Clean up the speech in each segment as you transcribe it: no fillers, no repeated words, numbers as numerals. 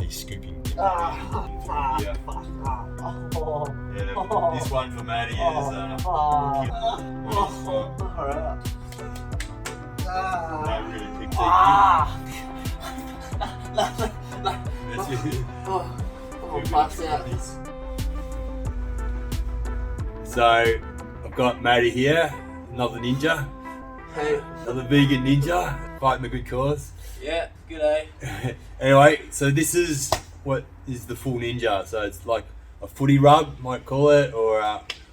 actually scooping. Yeah. This one for Maddie is that really picked it. That's it. So I've got Maddie here, another ninja. Hey. Another vegan ninja, fighting the good cause. Yeah, good day. Anyway, so this is what is the full ninja. So it's like a footy rub, might call it, or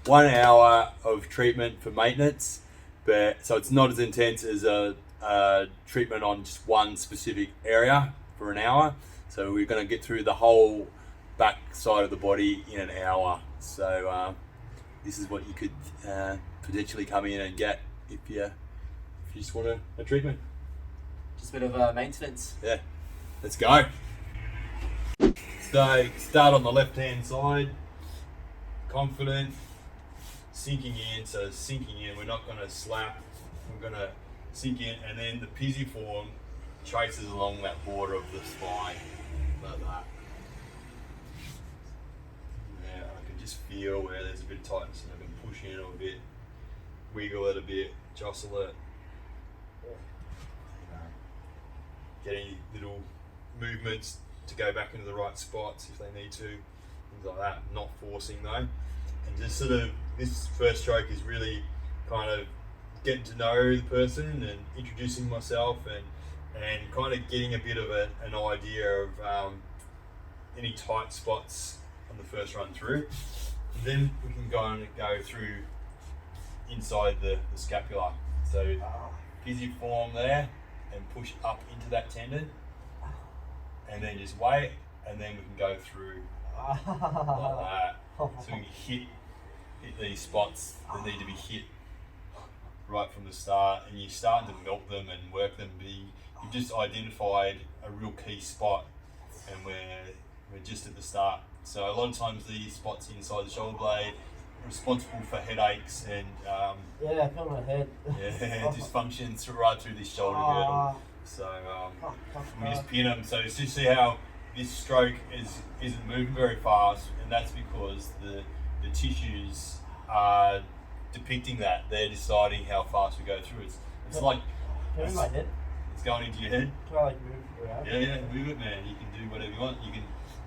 1 hour of treatment for maintenance. But so it's not as intense as a treatment on just one specific area for an hour. So we're going to get through the whole back side of the body in an hour. So this is what you could potentially come in and get if you just want a treatment. Just a bit of maintenance. Yeah, let's go. So start on the left hand side, confident, sinking in. So sinking in, we're not going to slap, we're going to sink in, and then the pisiform traces along that border of the spine, like that. Yeah, I can just feel where there's a bit of tightness, and I can push in a bit, wiggle it a bit, jostle it. Get any little movements to go back into the right spots if they need to, things like that. Not forcing though. And just sort of, this first stroke is really kind of getting to know the person and introducing myself and kind of getting a bit of an idea of any tight spots on the first run through. And then we can go through inside the scapula. So pisiform there, and push up into that tendon, and then just wait, and then we can go through like that. So we can hit these spots that need to be hit right from the start, and you're starting to melt them and work them. But you've just identified a real key spot, and we're just at the start. So a lot of times these spots inside the shoulder blade are responsible for headaches and yeah, I feel my head. yeah, dysfunctions right through this shoulder girdle. So we just pin them. So just see how this stroke isn't moving very fast, and that's because the tissues are depicting that. They're deciding how fast we go through. It's like in my head. It's going into your head. Can I like move around? Yeah, move it, man. You can do whatever you want. You can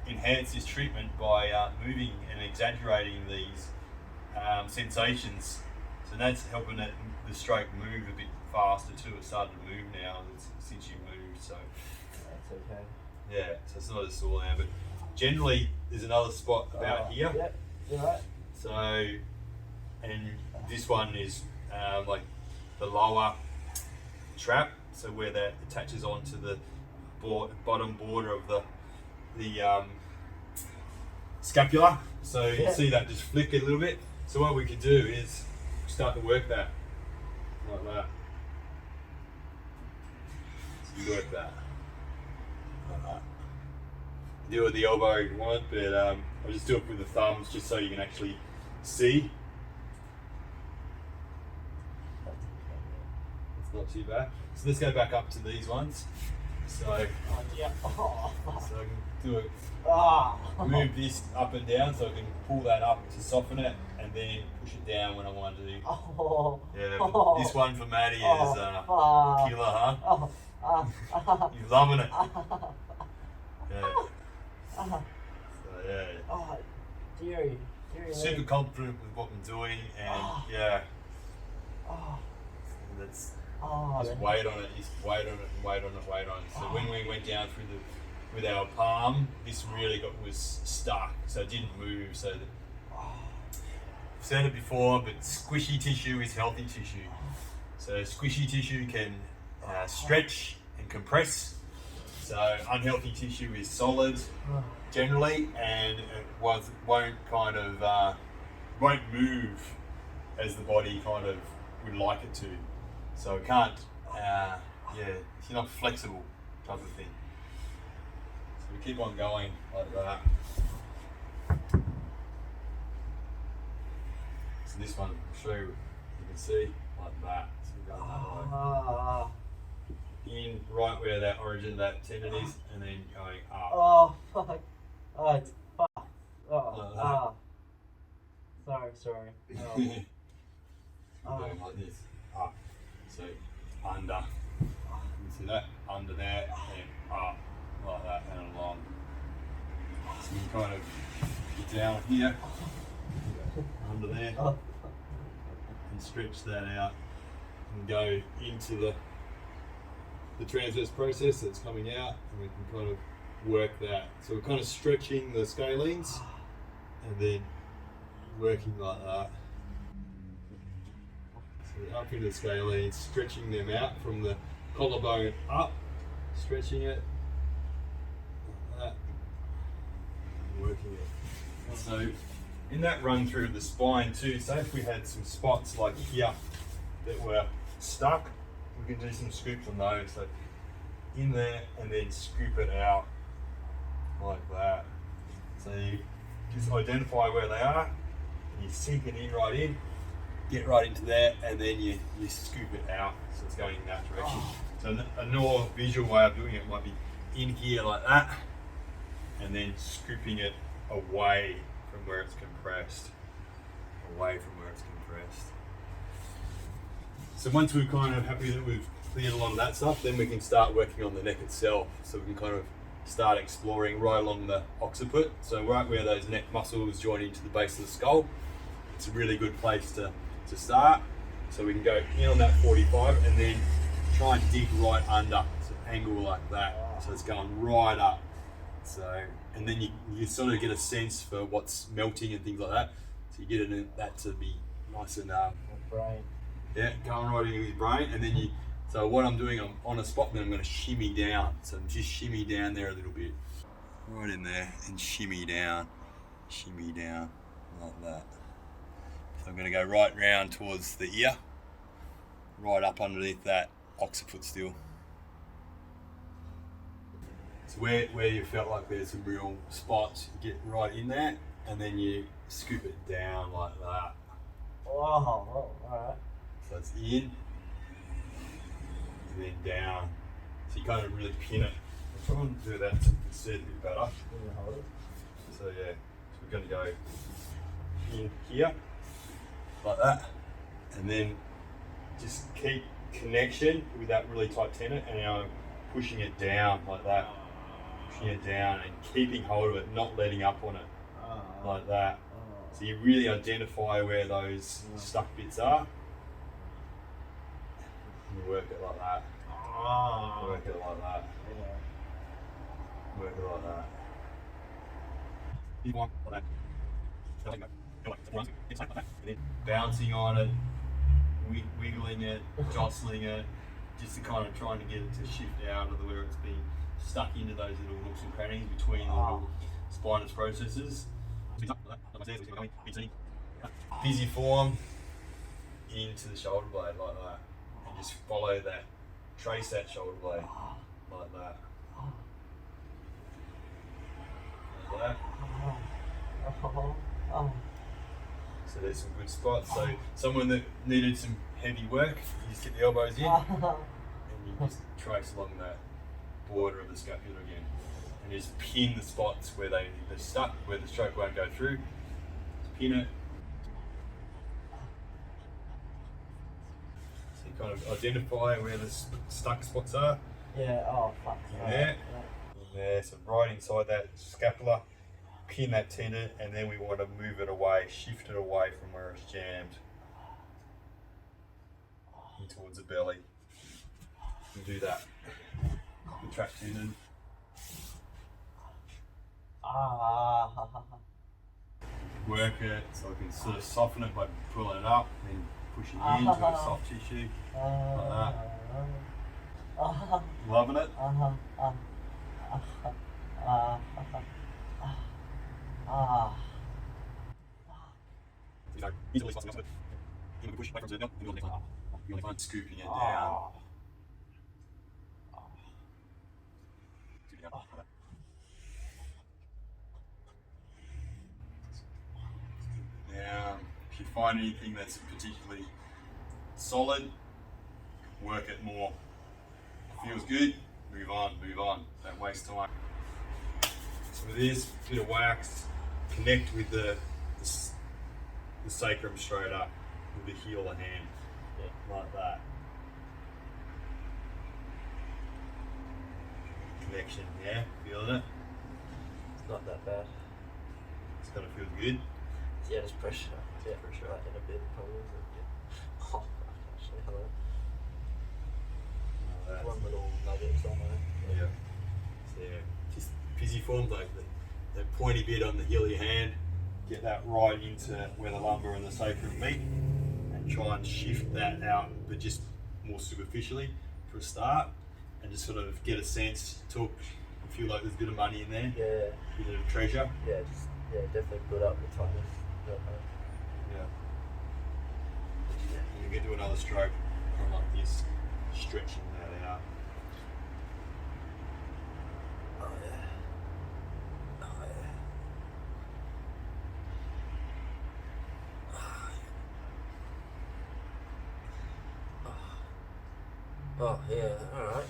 enhance this treatment by moving and exaggerating these sensations. So that's helping the stroke move a bit faster too. It's started to move now since you moved. So that's okay. yeah, so it's not as sore now, but generally there's another spot about here. Yep, you're right. So, and this one is like the lower trap, so where that attaches onto the bottom border of the scapula. So you see that just flick a little bit. So what we can do is start to work that like that. So you work that like that. Do it with the elbow if you want, but I'll just do it with the thumbs just so you can actually see. It's not too bad. So let's go back up to these ones. So, Yeah. so I can do it. Ah. Move this up and down, so I can pull that up to soften it, and then push it down when I want to. Yeah, but this one for Maddie is killer, huh? You're loving it. Yeah. So yeah. Oh, dearie. Super confident with what I'm doing, and yeah. Oh. And that's Oh, just weight on it, just weight on it, and weight on it, weight on it. So when we went down through with our palm, this really was stuck, so it didn't move. So that, I've said it before, but squishy tissue is healthy tissue. So squishy tissue can stretch and compress. So unhealthy tissue is solid generally, and it won't move as the body kind of would like it to. So it can't, it's not flexible type of thing. So we keep on going like that. So this one, I'll show you can see like that. So we're going that way. In right where that origin of that tendon is, and then going up. sorry. We're doing like this. Up. So under. You see that? Under there and up. Like that and along. So you kind of get down here. Under there. And stretch that out. And go into the transverse process that's coming out, and we can kind of work that. So we're kind of stretching the scalenes and then working like that. So up into the scalenes, stretching them out from the collarbone up, stretching it like that, and working it. So in that run through of the spine too, say if we had some spots like here that were stuck, we can do some scoops on those. So in there and then scoop it out like that. So you just identify where they are and you sink it in right in, get right into there, and then you scoop it out so it's going in that direction. So a more visual way of doing it might be in here like that and then scooping it away from where it's compressed. Away from where it's compressed. So once we're kind of happy that we've cleared a lot of that stuff, then we can start working on the neck itself. So we can kind of start exploring right along the occiput. So right where those neck muscles join into the base of the skull, it's a really good place to start. So we can go in on that 45 and then try and dig right under, so angle like that. So it's going right up. So, and then you sort of get a sense for what's melting and things like that. So you get that to be nice and brain. yeah, going right into his brain, and then so what I'm doing, I'm on a spot, then I'm going to shimmy down. So just shimmy down there a little bit. Right in there, and shimmy down like that. So I'm going to go right round towards the ear, right up underneath that occiput still. So where you felt like there's some real spots, you get right in there, and then you scoop it down like that. Wow, alright. So it's in, and then down. So you kind of really pin it. I'm trying to do that so you can see it a bit better. Hold it. So yeah, so we're going to go in here, like that, and then just keep connection with that really tight tendon, and now pushing it down like that. Pushing it down and keeping hold of it, not letting up on it, like that. So you really identify where those stuck bits are. You work it like that. Work it like that. Work it like that. And then bouncing on it, wiggling it, jostling it, just to kind of trying to get it to shift out of where it's been stuck into those little nooks and crannies between the little spinous processes. Busy form into the shoulder blade like that, and just follow that, trace that shoulder blade like that. Like that. So there's some good spots. So someone that needed some heavy work, you just get the elbows in and you just trace along that border of the scapula again, and just pin the spots where they're stuck, where the stroke won't go through. Just pin it. So you kind of identify where the stuck spots are. Yeah, oh fuck. There. There, so right inside that scapula, pin that tendon, and then we want to move it away, shift it away from where it's jammed in towards the belly. And do that. The trap tendon. Work it so I can sort of soften it by pulling it up and pushing into a soft tissue like that. Loving it? Scooping it down. Now, if you find anything that's particularly solid, work it more. Feels good, move on, don't waste time. So with this, bit of wax, connect with the the sacrum straight up with the heel of hand, like that. Connection, yeah, feeling it? It's not that bad. It's gonna feel good. Yeah, there's pressure. Yeah, pressure like in a bit probably. Yeah. Oh, actually, hello. One little nugget somewhere. Yeah. So yeah, just pisiform, like the pointy bit on the heel of your hand, get that right into where the lumbar and the sacrum meet, and try and shift that out, but just more superficially for a start, and just sort of get a sense, talk, feel like there's a bit of money in there, Yeah. a bit of treasure. Yeah, definitely build up the tightness. Yeah. You can do another stroke from like this, stretching that out. Oh yeah. Oh yeah. Oh yeah, alright.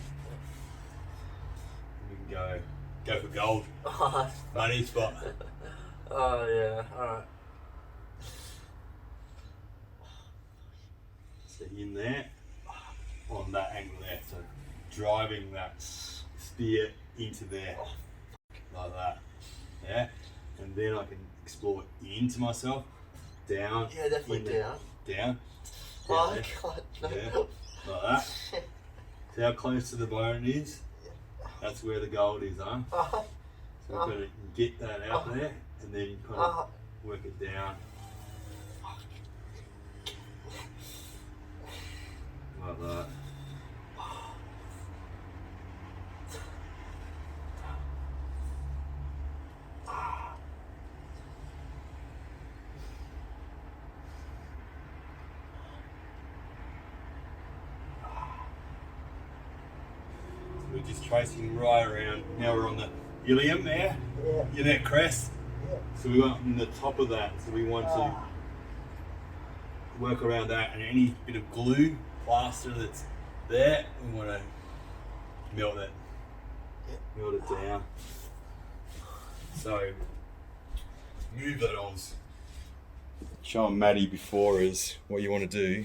We can go for gold. Oh, Money spot. oh yeah, alright. So in there, on that angle there, so driving that spear into there, like that, yeah? And then I can explore into myself, down, Yeah, definitely in there, down, Oh there, god, no. yeah, like that. See how close to the bone it is? That's where the gold is, huh? Oh, So I've got to get that out there, and then kind of work it down. Like that. So we're just tracing right around. Now we're on the ilium there, yeah. your neck crest. Yeah. So we want on the top of that. So we want to work around that, and any bit of glue, plaster that's there, we want to melt it. Melt it down. So move that on. Showing Maddie before is what you want to do.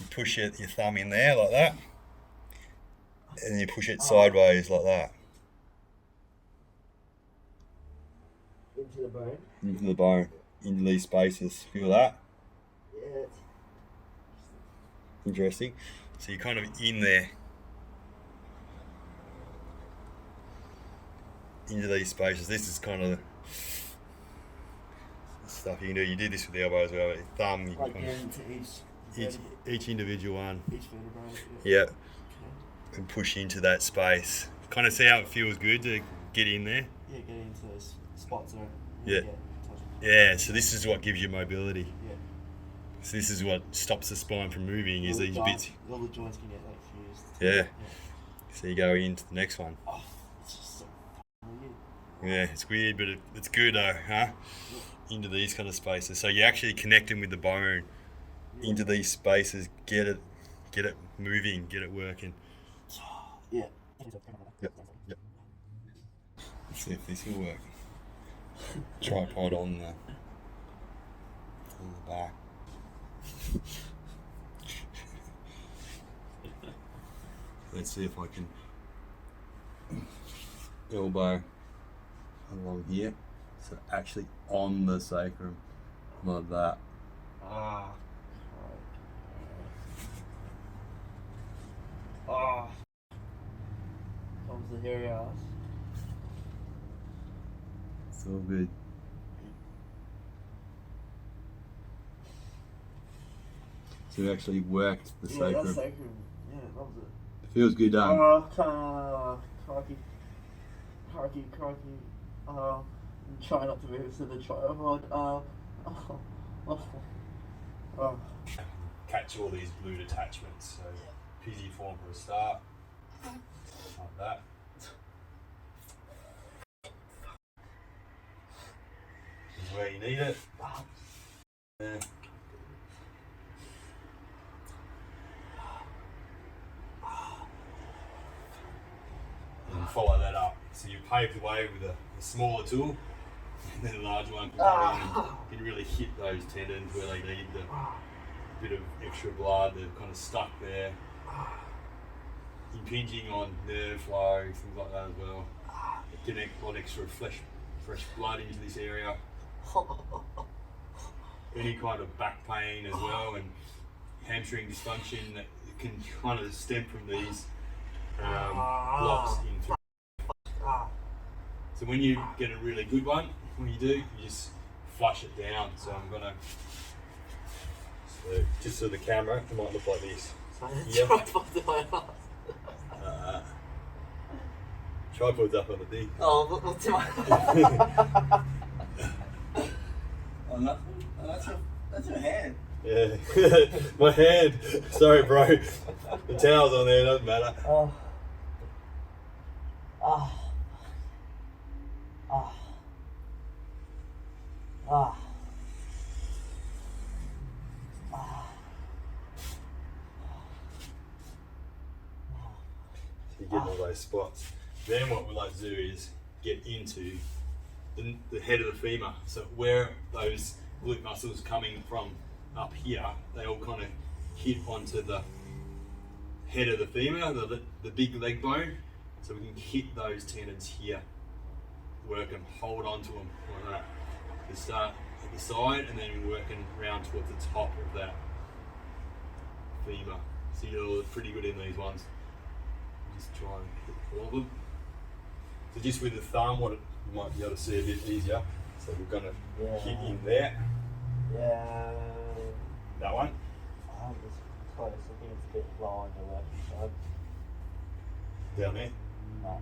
You push your thumb in there like that, and you push it sideways like that. Into the bone. Into the bone, into these spaces. Feel that? Yeah. Interesting. So you're kind of in there. Into these spaces. This is kind of stuff you can do. You do this with the elbow as well. Your thumb, you Like kind down of, into each individual one. each vertebrae. Yeah. Okay. And push into that space. Kind of see how it feels good to get in there. Yeah, get into those spots there. Yeah. Yeah, so this is what gives you mobility. Yeah. So this is what stops the spine from moving, is these bits. All the joints can get like fused. Yeah. So you go into the next one. Oh, it's just so weird. Yeah, it's weird, but it's good though, huh? Into these kind of spaces. So you're actually connecting with the bone into these spaces, get it moving, get it working. Yeah. Yep. Let's see if this will work. Tripod on the back. Let's see if I can elbow along here. So actually on the sacrum, like that. Ah. Ah. Comes the hairy ass. It's all good. So we actually worked the sacrum. Yeah, that's sacrum. Yeah, loves it. It feels good, Crikey. Try not to move it to the tripod. Catch all these glute attachments. So pisiform for a start. Like that. This is where you need it. Yeah. And follow that up. So you pave the way with a smaller tool, And then a large one can come in and can really hit those tendons where they need the bit of extra blood. They're kind of stuck there, impinging on nerve flow, things like that as well. Getting a lot extra fresh blood into this area. Any kind of back pain as well, and hamstring dysfunction that can kind of stem from these blocks in through. So when you get a really good one, what you just flush it down. So I'm gonna, just so the camera, it might look like this. Tripod's up on the thing. Oh, what's my... Oh, nothing? Oh, that's your hand. Yeah, my hand. Sorry, bro. The towel's on there, doesn't matter. Oh. Oh. Oh. Oh. So you get all those spots. Then what we like to do is get into the head of the femur. So where those glute muscles coming from up here, they all kind of hit onto the head of the femur, the big leg bone. So we can hit those tendons here, work them, hold on to them like that. We start at the side and then working round towards the top of that femur. So you're pretty good in these ones. Just try and hit all of them. So just with the thumb, what you might be able to see a bit easier. So we're going to hit in there. Yeah. That one. I'm just close. I think it's a bit low on the left side. Down there. No.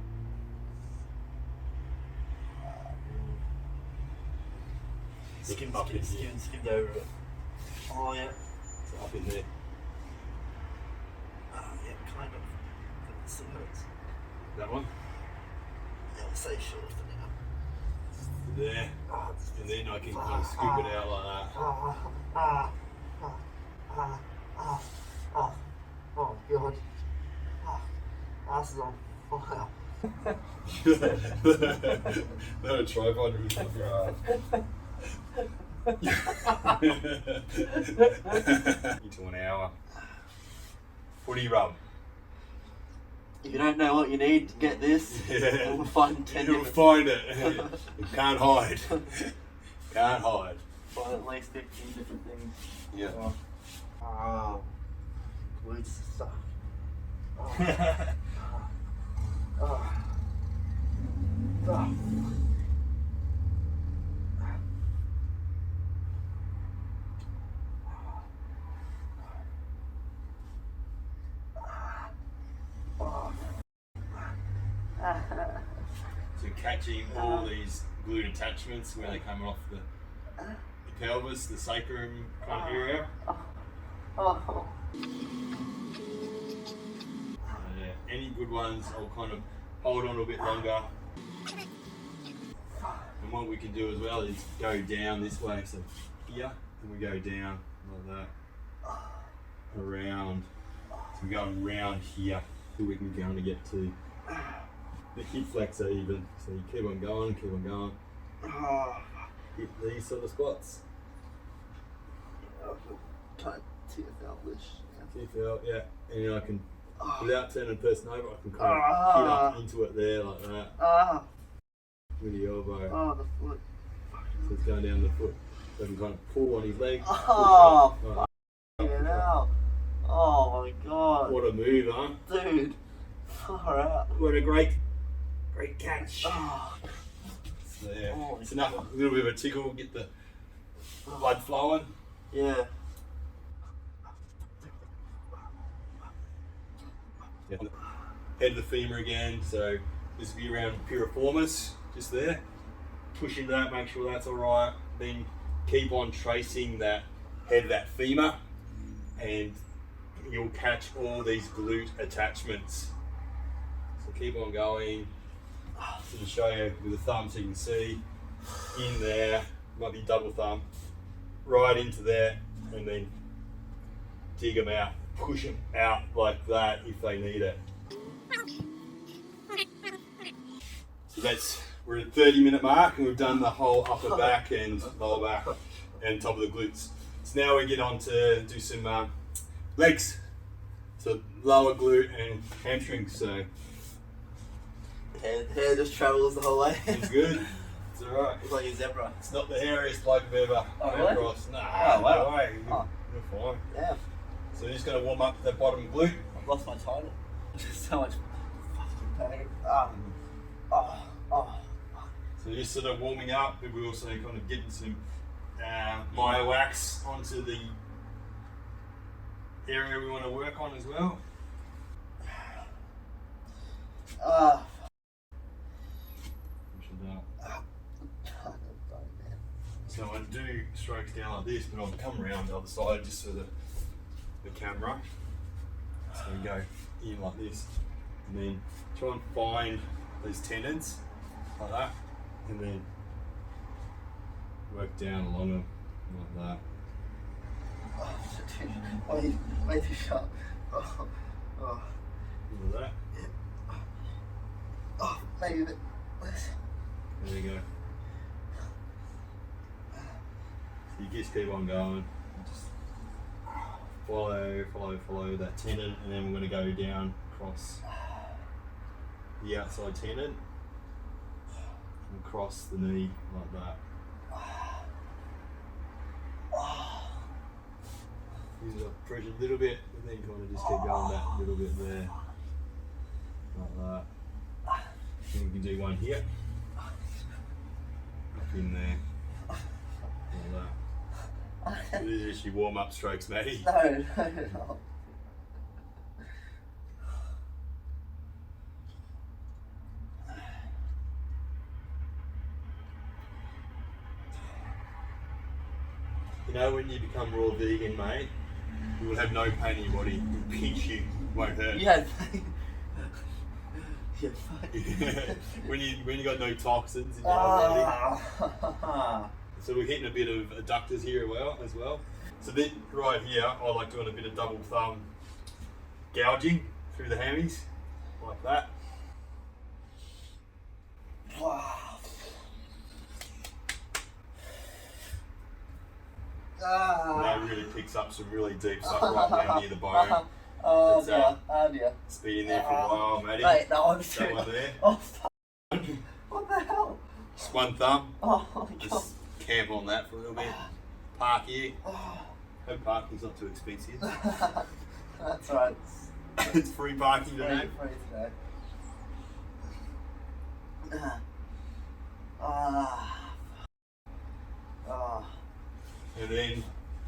Skimmed over it. Oh yeah. So up in there. Yeah, kind of. It still hurts. That one. Yeah, I'll say short for now. There. And then I can kind of scoop it out like that. Oh god. Ass is on fire. No tripod really up your ass. Into an hour. Footy rub. If you don't know what you need to get this, Yeah. you'll find 10 You'll minutes. find it. You can't hide. Can't hide. Find at least 15 different things. Yeah. Oh. Glutes suck. Oh. So catching all these glute attachments where they come off the pelvis, the sacrum kind of area. Oh. Yeah, any good ones, I'll kind of hold on a bit longer. And what we can do as well is go down this way. So here, and we go down like that, around. So we're going around here, so we can kind of get to the hip flexor even. So you keep on going, hit these sort of spots. Kind of TFL-ish. TFL, yeah. And then I can, without turning the person over, I can kind of hit up into it there like that. With the elbow. Oh, the foot. So it's going down the foot. So I can kind of pull on his leg. Oh, push up. fucking hell. Oh my god. What a move, huh? Dude. Far out. What a great catch. Oh. So yeah, Oh, it's enough, a little bit of a tickle, get the blood flowing. Yeah. Yeah. Head of the femur again, so this will be around piriformis, just there. Push into that, make sure that's alright. Then keep on tracing that head of that femur and you'll catch all these glute attachments. So keep on going. So to show you with the thumb so you can see in there, might be double thumb, right into there and then dig them out, push them out like that if they need it. So that's we're at 30-minute mark and we've done the whole upper back and lower back and top of the glutes. So now we get on to do some legs. So lower glute and hamstrings. So hair just travels the whole way. it's good. It's alright. It's like a zebra. It's not the hairiest bloke I've ever Oh, come really? across. Nah, Oh, wow. no way. Oh. You're fine. Yeah. So you're just going to warm up the bottom glute. I've lost my title. So much fucking pain. So you're just sort of warming up, but we're also kind of getting some Myowax onto the area we want to work on as well. So I do strokes down like this, but I'll come around the other side just for the camera. So we go in like this, and then try and find those tendons like that, and then work down along them like that. Way too sharp. Like that. Maybe a bit less. There you go. So you just keep on going. Just follow that tendon, and then we're going to go down across the outside tendon and across the knee like that. Use up pressure a little bit, and then kind of just keep going that little bit there, like that. And we can do one here, up in there, like that. So these are just your warm-up strokes, matey. No. You know, when you become raw vegan, mate, you will have no pain in your body. It will pinch you, won't hurt. You had pain. You had pain. when you got no toxins in your body. So we're hitting a bit of adductors here as well. So then right here, I like doing a bit of double thumb gouging through the hammies, like that. And that really picks up some really deep stuff right down near the bone. Oh That's, dear. It's been in there for a while, matey. Wait, no, I'm That serious. one there. Oh, fuck. What the hell? Just one thumb. Oh my god. Just camp on that for a little bit. Park here. Hope parking's not too expensive. That's right. It's free parking today. Free today. And then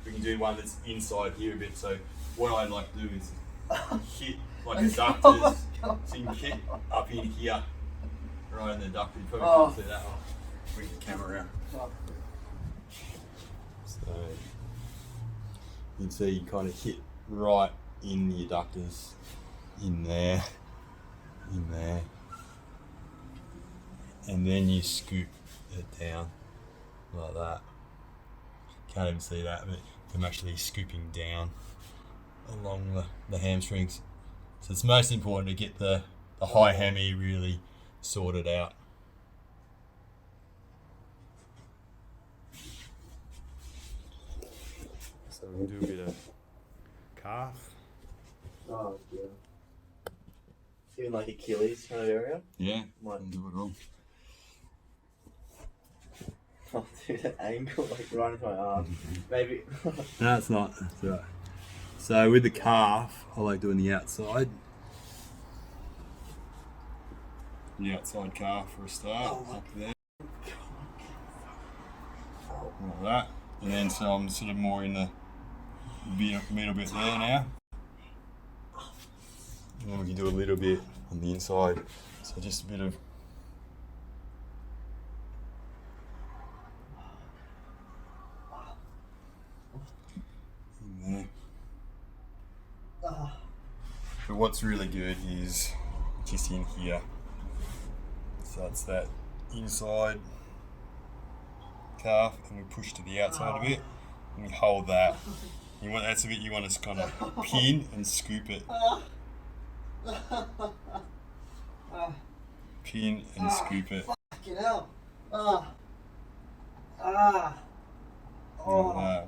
we can do one that's inside here a bit. So what I'd like to do is hit like adductors. Oh my God. So you can hit up in here, right in the adductor. You probably Oh. can't see that one. Bring the camera around. So you can see you kind of hit right in the adductors, in there, and then you scoop it down like that. Can't even see that, but I'm actually scooping down along the hamstrings. So it's most important to get the high hammy really sorted out. So we'll do a bit of calf. Oh, yeah. Even like Achilles kind of area? Yeah, Might do it all. Oh, dude, that angle, like right into my arm. Maybe. No, it's not. It's all right. So with the calf, I like doing the outside. The outside calf for a start, up there. Like that. And then so I'm sort of more in the middle bit there now. And then we can do a little bit on the inside. So just a bit of in there. But what's really good is just in here. So it's that inside calf, and we push to the outside a bit, and we hold that. That's a bit you want to kind of pin and scoop it. Pin and scoop it. Fucking hell. Ah. Ah. Oh.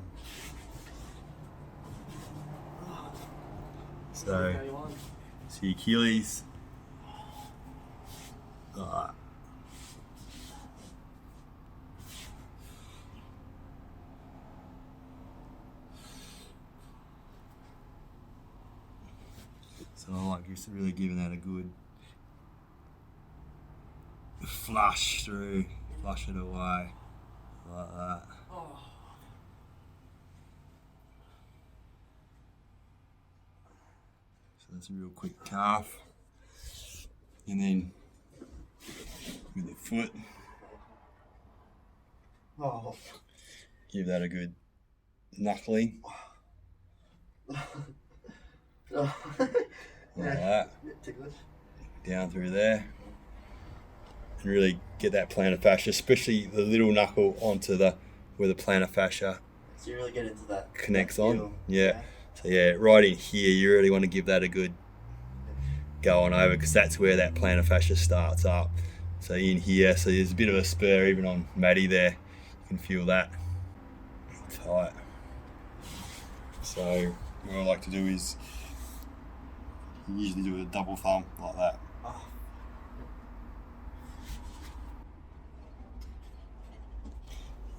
So, see Achilles. So I like just really giving that a good flush through, flush it away, like that. Oh. So that's a real quick calf. And then with the foot, Oh. give that a good knuckling. Like that. Down through there. And really get that plantar fascia, especially the little knuckle onto the where the plantar fascia So you really get into that connects that on. feel. Yeah. So yeah, right in here, you really want to give that a good go on over, because that's where that plantar fascia starts up. So in here, so there's a bit of a spur even on Maddie there. You can feel that tight. So what I like to do is usually do a double thumb like that. Oh.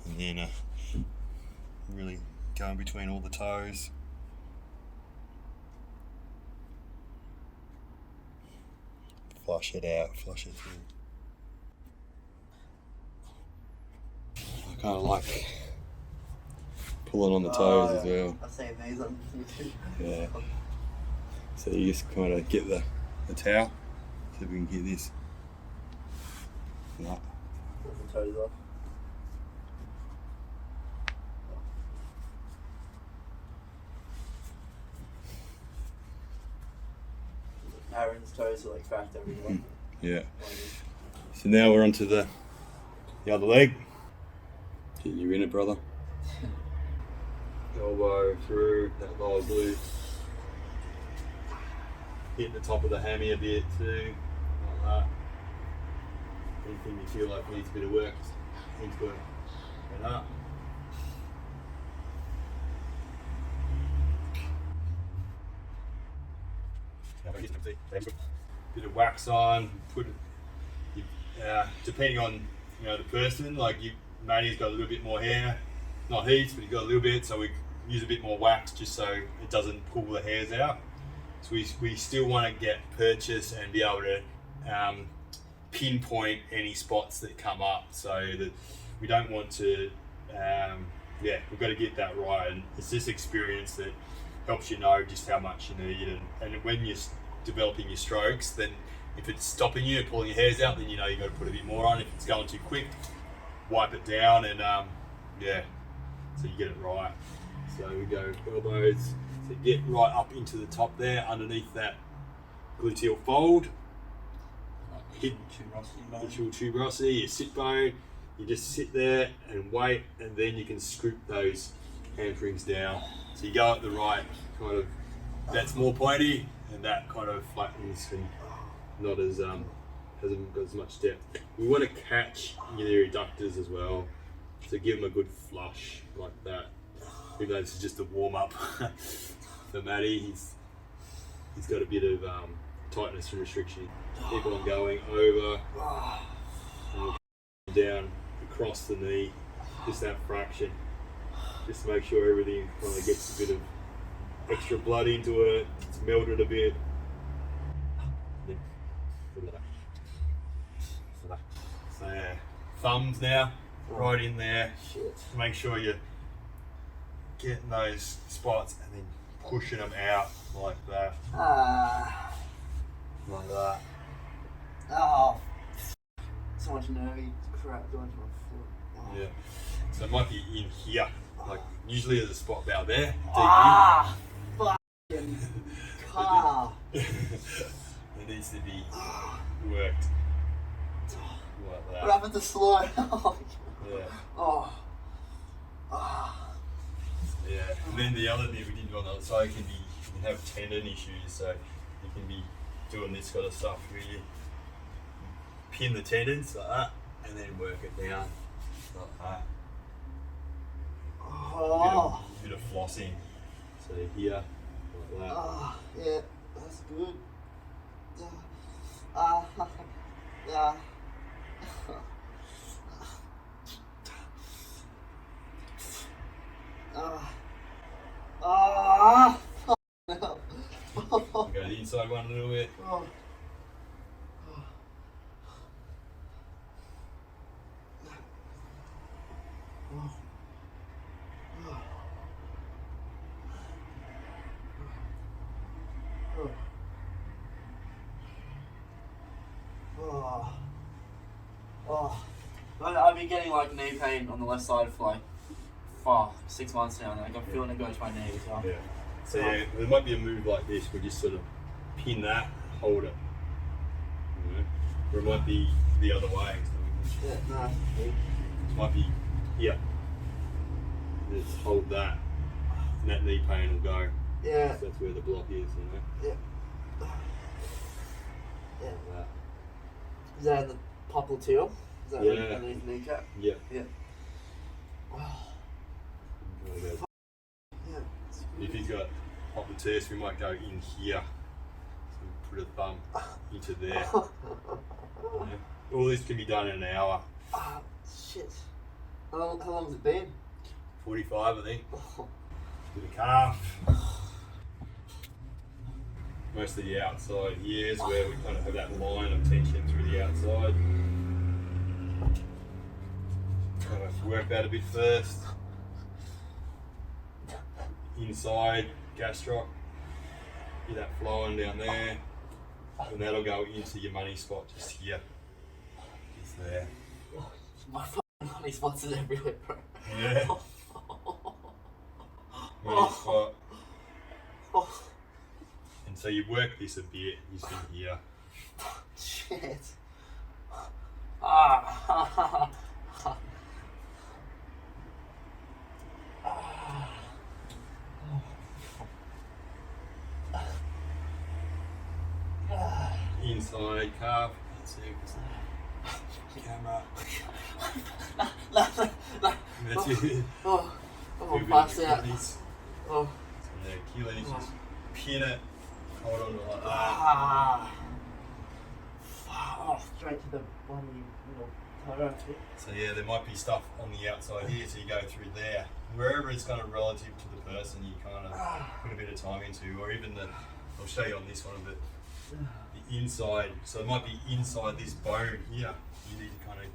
And then really go in between all the toes. Flush it out, flush it through. I kind of like pulling on the toes as well. I've seen these on YouTube. Yeah. So you just kind of get the towel, so we can get this. Like, Put the toes off. Aaron's toes are like cracked everywhere. yeah. So now we're onto the other leg. Get you in it, brother. Elbow through that lower glute. Hit the top of the hammy a bit too, like that. Anything you feel like needs a bit of work, into it and up. Bit of wax on, put it, depending on the person, like Matty's got a little bit more hair, not heaps, but he's got a little bit, so we use a bit more wax just so it doesn't pull the hairs out. So we still want to get purchase and be able to pinpoint any spots that come up, so that we don't want to, we've got to get that right. And it's this experience that helps you know just how much you need, and when you're developing your strokes, then if it's stopping you, pulling your hairs out, then you know you've got to put a bit more on. If it's going too quick, wipe it down, and so you get it right. So we go elbows, so get right up into the top there, underneath that gluteal fold. Hit your tuberosity, your sit bone. You just sit there and wait, and then you can scoop those hamstrings down. So you go at the right kind of, that's more pointy, and that kind of flattens and not as hasn't got as much depth. We want to catch your adductors as well, so give them a good flush like that. Even though this is just a warm up for Matty, he's got a bit of tightness and restriction. Keep on going over and down across the knee, just that fraction. Just to make sure everything kind of gets a bit of extra blood into it, it's melted a bit. So yeah, thumbs now, right in there. Shit. Make sure you're getting those spots and then pushing them out like that. Like that. Oh. So much nervy crap going to my foot. Oh. Yeah. So it might be in here. Like usually there's a spot about there. Fucking car. It needs to be worked. Like that. What happened to slow? Yeah. Oh. Yeah. And then the other bit we did on the other side you can have tendon issues, so you can be doing this kind of stuff where you pin the tendons like that, and then work it down like that. Oh. Bit of flossing. So here, like that. Oh, yeah, that's good. Ah, yeah. Go the inside one a little bit. I've been getting like knee pain on the left side for like 6 months now. Like I'm feeling it go to my knee as well. Yeah. So yeah, there might be a move like this where you just sort of pin that, hold it. You know? Or it might be the other way. So Yeah, no. it might be here. Just hold that, and that knee pain will go. Yeah. So that's where the block is, you know. Yeah. Yeah. Like that. Is that in the popliteal? Is that Yeah. underneath the kneecap? Yeah. Yeah. Yeah. If he's got popliteus, we might go in here. So put a thumb into there. Yeah. All this can be done in an hour. Ah, shit. How long has it been? 45, I think. Bit of calf. Mostly the outside here is where we kind of have that line of tension through the outside. Kind of work that a bit first. Inside gastroc. Get that flowing down there. And that'll go into your money spot just here. Just there. My fucking money spots is everywhere, bro. Yeah. Money spot. And so you work this a bit, you see here. Shit. Ah. Inside calf. Let's see if it's camera. That's it. Oh, I'm Move on it pass to out. Achilles. Oh. So the Achilles, just pin it, hold on to it like that. Ah. Oh, straight to the bottom little toe. So yeah, there might be stuff on the outside here, so you go through there. Wherever it's kind of relative to the person, you kind of put a bit of time into, or even the, I'll show you on this one, but the inside, so it might be inside this bone here. You need to kind of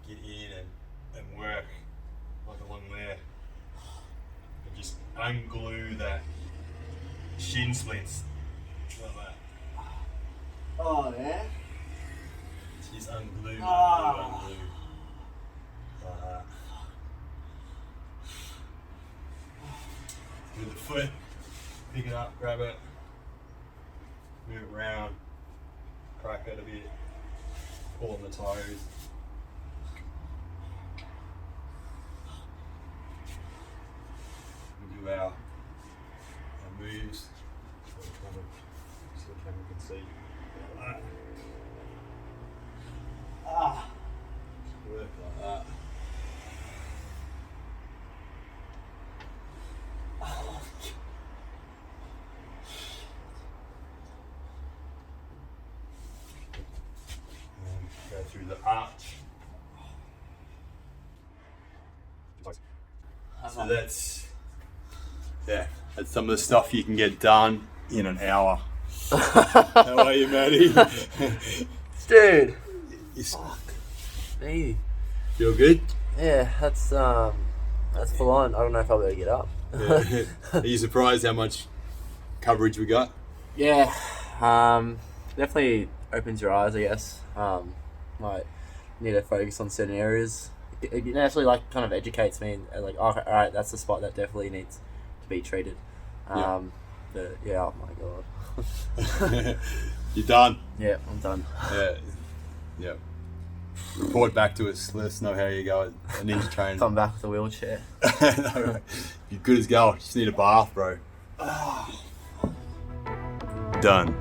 get in and work like along there. And just unglue that shin splints like that. Oh, yeah? Just unglue, unglue, Ah. unglue. Like that. With the foot, pick it up, grab it, move it around, crack it a bit, pull on the toes. We do our moves so the camera can see. Like that. Ah. Work like that. Go through the arch. So that's some of the stuff you can get done in an hour. How are you, Matty? Dude. Fuck. Hey. Feel good? Yeah, that's full on. I don't know if I'll be able to get up. Yeah. Are you surprised how much coverage we got? Yeah, definitely opens your eyes, I guess. Might need to focus on certain areas. It actually like kind of educates me and like, oh, all right, that's the spot that definitely needs to be treated. Yeah. But yeah, oh my god. You're done. Yeah, I'm done. Yeah. Yeah. Report back to us. Let us know how you go at ninja training. Come back with a wheelchair. No, you're good as gold. Just need a bath, bro. Done.